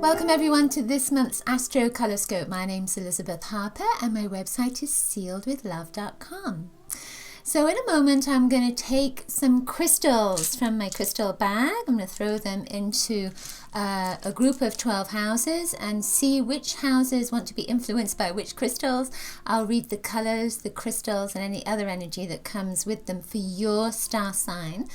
Welcome everyone to this month's Astrocolorscope. My name's Elizabeth Harper and my website is sealedwithlove.com. So in a moment I'm going to take some crystals from my crystal bag. I'm going to throw them into a group of 12 houses and see which houses want to be influenced by which crystals. I'll read the colors, the crystals and any other energy that comes with them for your star sign.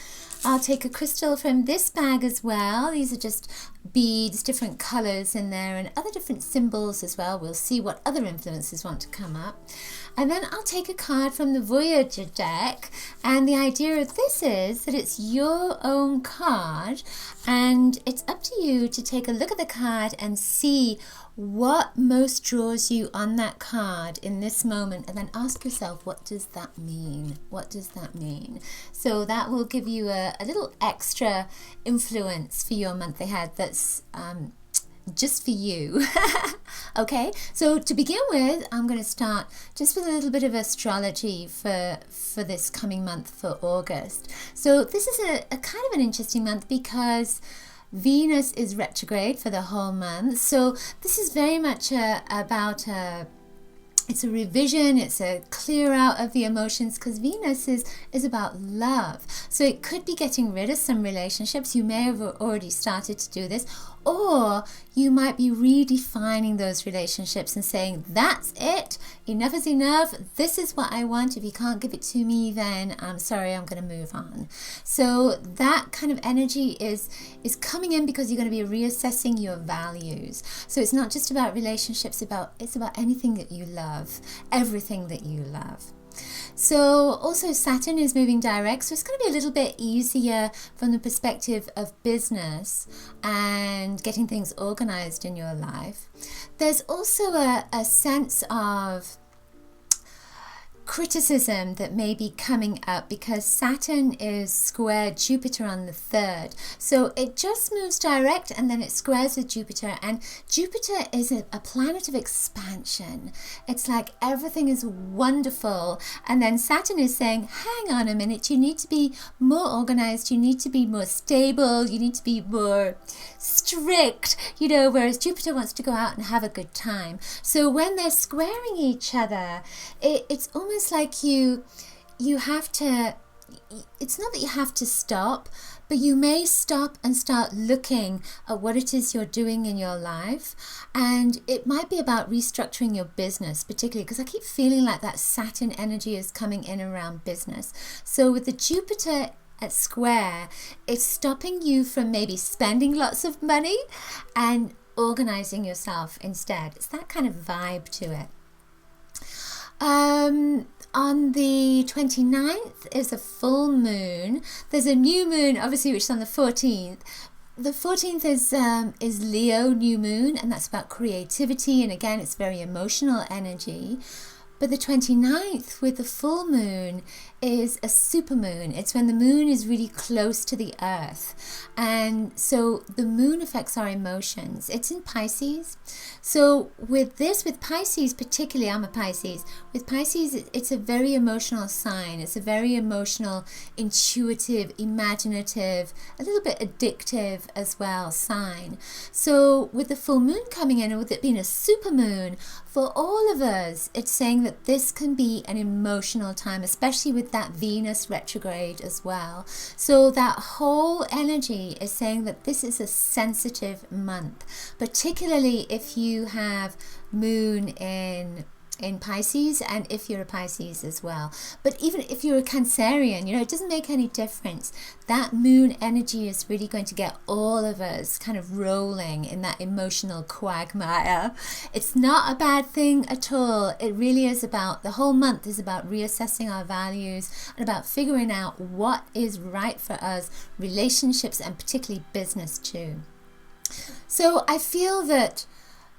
I'll take a crystal from this bag as well. These are just beads, different colors in there and other different symbols as well. We'll see what other influences want to come up. And then I'll take a card from the Voyager deck, and the idea of this is that it's your own card and it's up to you to take a look at the card and see what most draws you on that card in this moment, and then ask yourself, what does that mean? What does that mean? So that will give you a little extra influence for your month ahead that's just for you. Okay, so to begin with, I'm going to start just with a little bit of astrology for this coming month for August. So this is a kind of an interesting month because Venus is retrograde for the whole month. So this is very much about it's a revision, it's a clear out of the emotions, because Venus is about love. So it could be getting rid of some relationships. You may have already started to do this, or you might be redefining those relationships and saying, that's it, enough is enough, this is what I want. If you can't give it to me, then I'm sorry, I'm going to move on. So that kind of energy is coming in because you're going to be reassessing your values. So it's not just about relationships, it's about anything that you love, everything that you love. So also Saturn is moving direct, so it's going to be a little bit easier from the perspective of business and getting things organized in your life. There's also a sense of criticism that may be coming up because Saturn is square Jupiter on the 3rd. So it just moves direct and then it squares with Jupiter, and Jupiter is a planet of expansion. It's like everything is wonderful, and then Saturn is saying, hang on a minute, you need to be more organized, you need to be more stable, you need to be more strict, whereas Jupiter wants to go out and have a good time. So when they're squaring each other, it's almost like you have to, it's not that you have to stop, but you may stop and start looking at what it is you're doing in your life. And it might be about restructuring your business, particularly because I keep feeling like that Saturn energy is coming in around business. So with the Jupiter at square, it's stopping you from maybe spending lots of money and organizing yourself instead. It's that kind of vibe to it. On the 29th is a full moon. There's a new moon, obviously, which is on the 14th. The 14th is Leo new moon, and that's about creativity, and again, it's very emotional energy. But the 29th with the full moon is a supermoon. It's when the moon is really close to the earth. And so the moon affects our emotions. It's in Pisces. So with Pisces particularly, I'm a Pisces. With Pisces, it's a very emotional sign. It's a very emotional, intuitive, imaginative, a little bit addictive as well sign. So with the full moon coming in, and with it being a supermoon, for all of us, it's saying that this can be an emotional time, especially with that Venus retrograde as well. So that whole energy is saying that this is a sensitive month, particularly if you have moon in Pisces, and if you're a Pisces as well. But even if you're a Cancerian, it doesn't make any difference. That moon energy is really going to get all of us kind of rolling in that emotional quagmire. It's not a bad thing at all. It really is about, the whole month is about reassessing our values and about figuring out what is right for us, relationships and particularly business too. So I feel that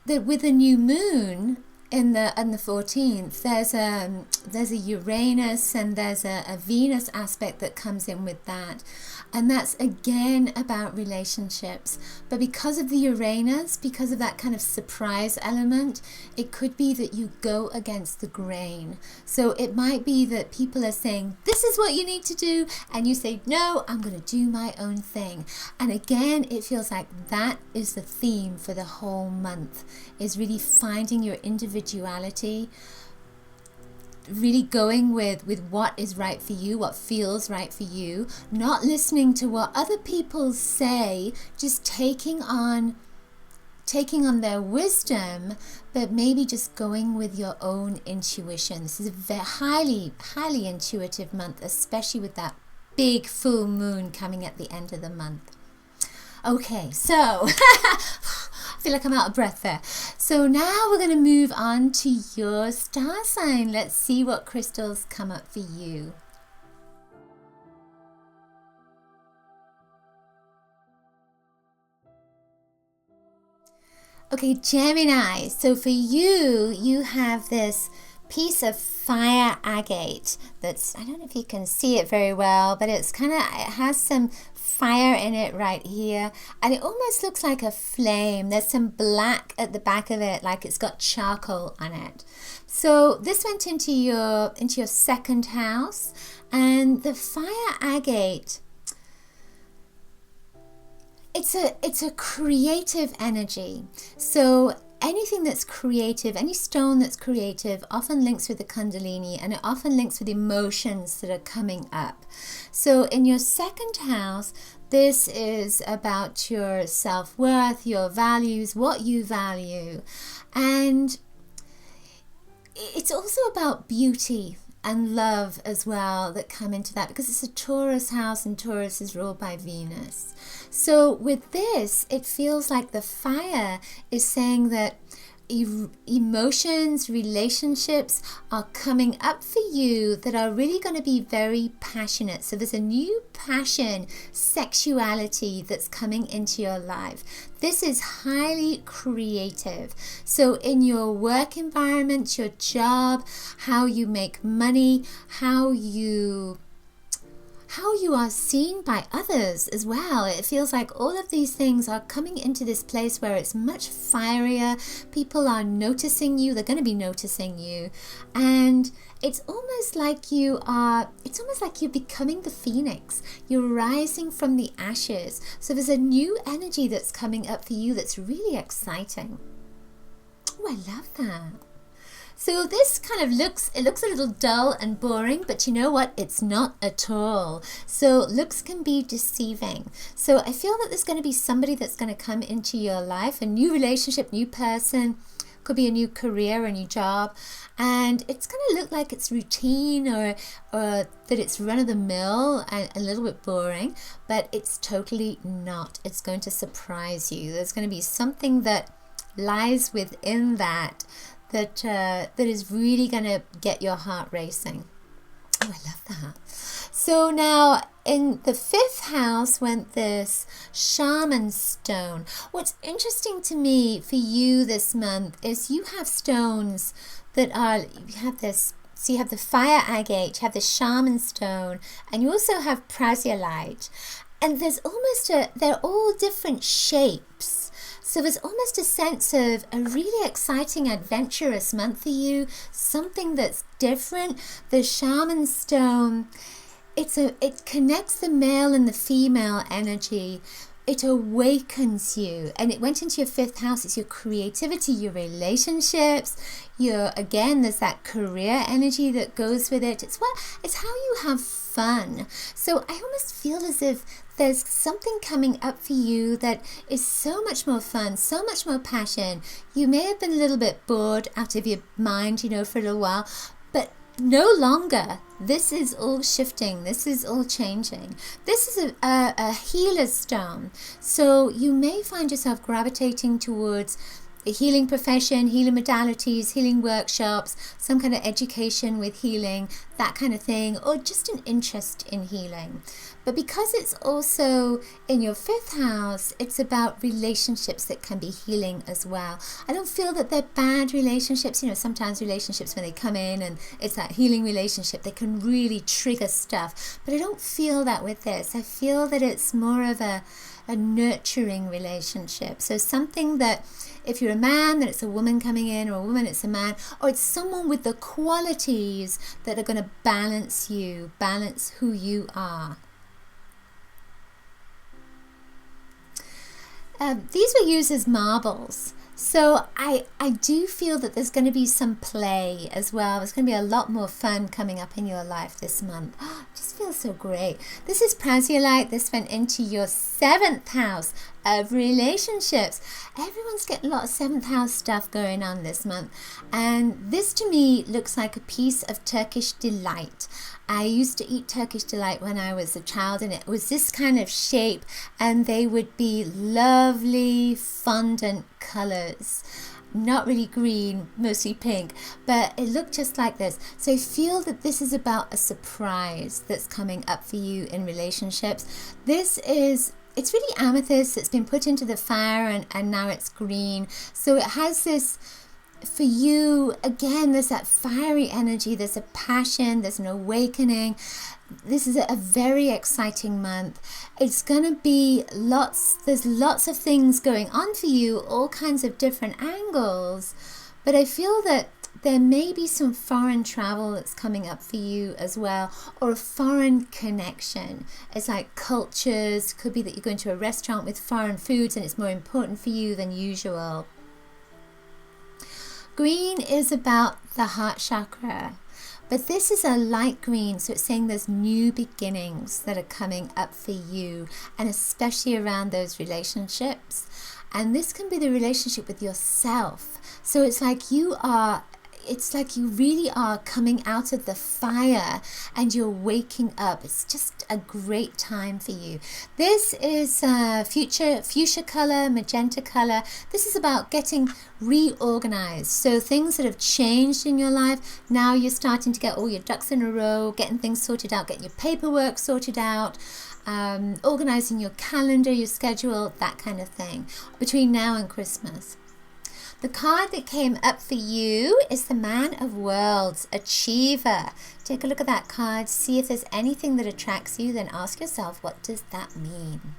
with the new moon on the 14th, there's a Uranus and there's a Venus aspect that comes in with that. And that's again about relationships. But because of the Uranus, because of that kind of surprise element, it could be that you go against the grain. So it might be that people are saying, this is what you need to do. And you say, no, I'm going to do my own thing. And again, it feels like that is the theme for the whole month, is really finding your individuality, really going with what is right for you, what feels right for you, not listening to what other people say, just taking on their wisdom, but maybe just going with your own intuition. This is a very highly intuitive month, especially with that big full moon coming at the end of the month. Okay, so I feel like I'm out of breath there. So now we're going to move on to your star sign. Let's see what crystals come up for you. Okay, Gemini. So for you, you have this piece of fire agate that's, I don't know if you can see it very well, but it has some fire in it right here, and it almost looks like a flame. There's some black at the back of it, like it's got charcoal on it. So this went into your second house, and the fire agate, it's a creative energy. So anything that's creative, any stone that's creative, often links with the Kundalini, and it often links with emotions that are coming up. So in your second house, this is about your self-worth, your values, what you value. And it's also about beauty and love as well that come into that, because it's a Taurus house and Taurus is ruled by Venus. So with this, it feels like the fire is saying that emotions, relationships are coming up for you that are really going to be very passionate. So there's a new passion, sexuality that's coming into your life. This is highly creative. So in your work environment, your job, how you make money, how you are seen by others as well. It feels like all of these things are coming into this place where it's much fierier. People are noticing you. They're going to be noticing you. And it's almost like you're becoming the phoenix. You're rising from the ashes. So there's a new energy that's coming up for you that's really exciting. Oh, I love that. So this kind of looks a little dull and boring, but you know what? It's not at all. So looks can be deceiving. So I feel that there's going to be somebody that's going to come into your life, a new relationship, new person, could be a new career, a new job, and it's going to look like it's routine or that it's run-of-the-mill and a little bit boring, but it's totally not. It's going to surprise you. There's going to be something that lies within that is really going to get your heart racing. Oh, I love that. So now in the fifth house went this shaman stone. What's interesting to me for you this month is you have stones that you have the fire agate, you have the shaman stone, and you also have prasiolite. And they're all different shapes. So there's almost a sense of a really exciting, adventurous month for you, something that's different. The shaman stone, it connects the male and the female energy. It awakens you, and it went into your fifth house. It's your creativity, your relationships, there's that career energy that goes with it. It's how you have fun. So I almost feel as if there's something coming up for you that is so much more fun, so much more passion. You may have been a little bit bored out of your mind, for a little while, but no longer. This is all shifting. This is all changing. This is a healer's stone. So you may find yourself gravitating towards a healing profession, healing modalities, healing workshops, some kind of education with healing, that kind of thing, or just an interest in healing. But because it's also in your 5th house, it's about relationships that can be healing as well. I don't feel that they're bad relationships. You know, sometimes relationships, when they come in and it's that healing relationship, they can really trigger stuff. But I don't feel that with this. I feel that it's more of a nurturing relationship. So something that, if you're a man, then it's a woman coming in, or a woman, it's a man, or it's someone with the qualities that are going to balance you, balance who you are. These were used as marbles. So I do feel that there's going to be some play as well. There's going to be a lot more fun coming up in your life this month. It just feels so great. This is Prasiolite. This went into your 7th house of relationships. Everyone's getting a lot of 7th house stuff going on this month. And this to me looks like a piece of Turkish delight. I used to eat Turkish delight when I was a child, and it was this kind of shape, and they would be lovely fondant colors. Not really green, mostly pink, but it looked just like this. So I feel that this is about a surprise that's coming up for you in relationships. It's really amethyst that's been put into the fire, and now it's green. So it has this, for you, again, there's that fiery energy, there's a passion, there's an awakening. This is a very exciting month. It's going to be there's lots of things going on for you, all kinds of different angles. But I feel that there may be some foreign travel that's coming up for you as well, or a foreign connection. It's like cultures, could be that you're going to a restaurant with foreign foods and it's more important for you than usual. Green is about the heart chakra, but this is a light green, so it's saying there's new beginnings that are coming up for you, and especially around those relationships. And this can be the relationship with yourself. So it's like you really are coming out of the fire and you're waking up. It's just a great time for you. This is fuchsia color, magenta color. This is about getting reorganized. So things that have changed in your life, now you're starting to get all your ducks in a row, getting things sorted out, getting your paperwork sorted out, organizing your calendar, your schedule, that kind of thing, between now and Christmas. The card that came up for you is the Man of Worlds, Achiever. Take a look at that card, see if there's anything that attracts you, then ask yourself, what does that mean?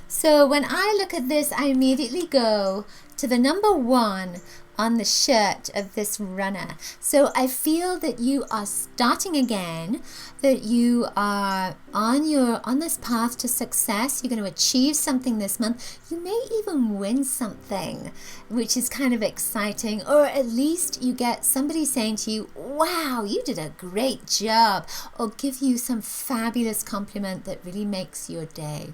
So when I look at this, I immediately go to the number 1 on the shirt of this runner. So I feel that you are starting again, that you are on this path to success. You're going to achieve something this month. You may even win something, which is kind of exciting, or at least you get somebody saying to you, wow, you did a great job, or give you some fabulous compliment that really makes your day.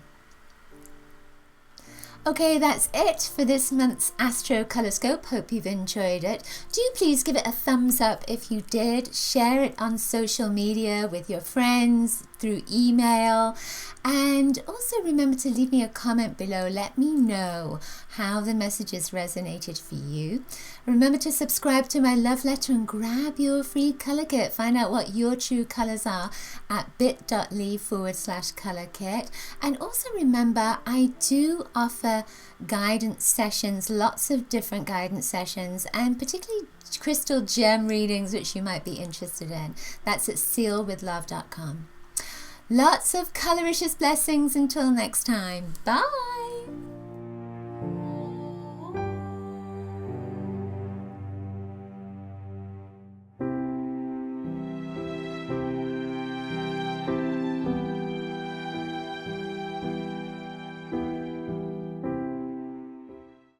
Okay, that's it for this month's Astrocolorscope. Hope you've enjoyed it. Do please give it a thumbs up if you did. Share it on social media with your friends, through email. And also remember to leave me a comment below. Let me know how the messages resonated for you. Remember to subscribe to my love letter and grab your free color kit. Find out what your true colors are at bit.ly/color kit. And also remember, I do offer guidance sessions, lots of different guidance sessions, and particularly crystal gem readings, which you might be interested in. That's at sealwithlove.com. Lots of coloricious blessings until next time. Bye.